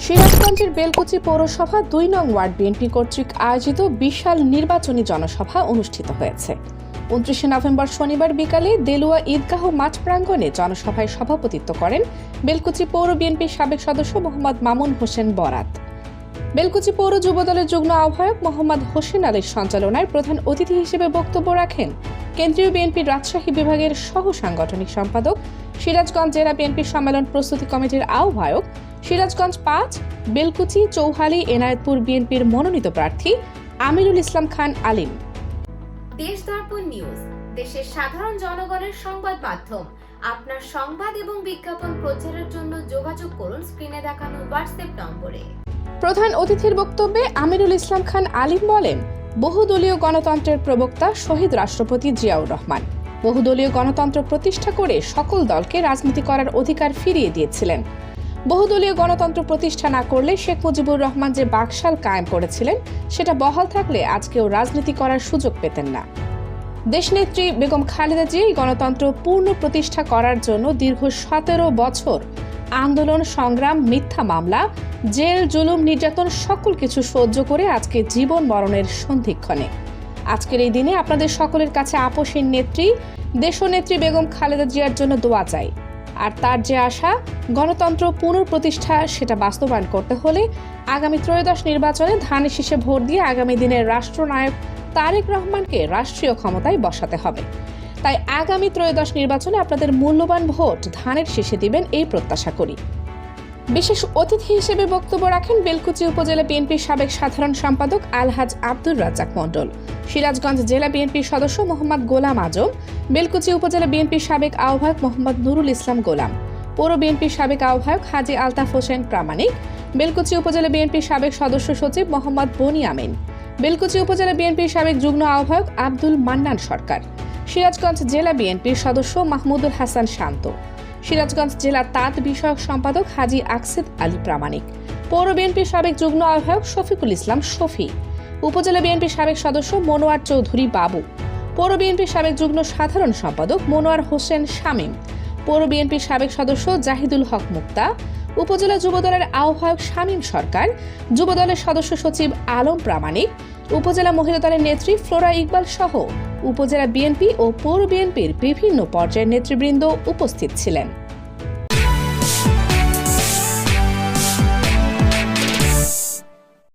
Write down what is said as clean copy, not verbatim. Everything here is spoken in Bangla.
সিরাজগঞ্জের বেলকুচি পৌরসভা ২ নং ওয়ার্ড বিএনপি কর্তৃক আয়োজিত বিশাল নির্বাচনী জনসভা অনুষ্ঠিত হয়েছে। ২৯ নভেম্বর শনিবার বিকালে দেলুয়া ঈদগাহ মাঠ প্রাঙ্গণে জনসভায় সভাপতিত্ব করেন বেলকুচি পৌর বিএনপির সাবেক সদস্য মোহাম্মদ মামুন হোসেন বরাত। বেলকুচি পৌর যুবদলের যুগ্ম আহ্বায়ক মোহাম্মদ হোসেন আলীর সঞ্চালনায় প্রধান অতিথি হিসেবে বক্তব্য রাখেন কেন্দ্রীয় বিএনপির রাজশাহী বিভাগের সহ সাংগঠনিক সম্পাদক, সিরাজগঞ্জ জেলা বিএনপির সম্মেলন প্রস্তুতি কমিটির আহ্বায়ক, সিরাজগঞ্জ ৫, বেলকুচি, চৌহালি, এনায়েতপুর বিএনপির মনোনীত প্রার্থী আমিরুল ইসলাম খান আলিম। দেশ দর্পণ নিউজ, দেশের সাধারণ জনগণের সংবাদ মাধ্যম। আপনার সংবাদ এবং বিজ্ঞাপন প্রচারের জন্য যোগাযোগ করুন স্ক্রিনে দেখানো হোয়াটসঅ্যাপ নম্বরে। প্রধান অতিথির বক্তব্যে আমিরুল ইসলাম খান আলিম বলেন, বহুদলীয় গণতন্ত্রের প্রবক্তা শহীদ রাষ্ট্রপতি জিয়াউর রহমান বহুদলীয় গণতন্ত্র প্রতিষ্ঠা করে সকল দলকে রাজনীতি করার অধিকার ফিরিয়ে দিয়েছিলেন। বহুদলীয় গণতন্ত্র প্রতিষ্ঠা না করলে শেখ মুজিবুর রহমান যে বাকশাল কায়েম করেছিলেন সেটা বহাল থাকলে আজকেও রাজনীতি করার সুযোগ পেতেন না। দেশনেত্রী বেগম খালেদা জিয়া এই গণতন্ত্র পূর্ণ প্রতিষ্ঠা করার জন্য দীর্ঘ ১৭ বছর আন্দোলন, সংগ্রাম, মিথ্যা মামলা, জেল, জুলুম, নির্যাতন সকল কিছু সহ্য করে আজকে জীবন মরণের সন্ধিক্ষণে আজকের এই দিনে আপনাদের সকলের কাছে আপসীন নেত্রী, দেশনেত্রী বেগম খালেদা জিয়ার জন্য দোয়া চাই। আর তার যে আশা গণতন্ত্র পুনঃপ্রতিষ্ঠা, সেটা বাস্তবায়ন করতে হলে আগামী ত্রয়োদশ নির্বাচনে ধানের শীষে ভোট দিয়ে আগামী দিনের রাষ্ট্রনায়ক তারেক রহমানকে রাষ্ট্রীয় ক্ষমতায় বসাতে হবে। তাই আগামী ত্রয়োদশ নির্বাচনে আপনাদের মূল্যবান ভোট ধানের শীষে দিবেন এই প্রত্যাশা করি। বিশেষ অতিথি হিসেবে বক্তব্য রাখেন বেলকুচি উপজেলা বিএনপির সাবেক সাধারণ সম্পাদক আলহাজ আব্দুর রাজ্জাক মণ্ডল, সিরাজগঞ্জ জেলা বিএনপির সদস্য মোহাম্মদ গোলাম আজম, বেলকুচি উপজেলা বিএনপির সাবেক আহ্বায়ক মোহাম্মদ নুরুল ইসলাম গোলাম, পৌর বিএনপির সাবেক আহ্বায়ক হাজী আলতাফ হোসেন প্রামাণিক, বেলকুচি উপজেলা বিএনপির সাবেক সদস্য সচিব মোহাম্মদ বনি আমিন, বেলকুচি উপজেলা বিএনপির সাবেক যুগ্ম আহ্বায়ক আব্দুল মান্নান সরকার, সিরাজগঞ্জ জেলা বিএনপির সদস্য মাহমুদুল হাসান শান্ত, সিরাজগঞ্জ জেলা তাঁত বিষয়ক সম্পাদক হাজী আকসেদ আলী প্রামাণিক, পৌর বিএনপির সাবেক যুগ্ম আহ্বায়ক শফিকুল ইসলাম শফি, উপজেলা বিএনপির সাবেক সদস্য মনোয়ার চৌধুরী বাবু, পৌর বিএনপির সাবেক যুগ্ম সাধারণ সম্পাদক মনোয়ার হোসেন শামীম, পৌর বিএনপির সাবেক সদস্য জাহিদুল হক মুক্তা, উপজেলা যুবদলের আহ্বায়ক শামীম সরকার, যুবদলের সদস্য সচিব আলম প্রামাণিক, উপজেলা মহিলা দলের নেত্রী ফ্লোরা ইকবাল সহ উপজেলা বিএনপি ও পৌর বিএনপির বিভিন্ন পর্যায়ের নেতৃবৃন্দ উপস্থিত ছিলেন।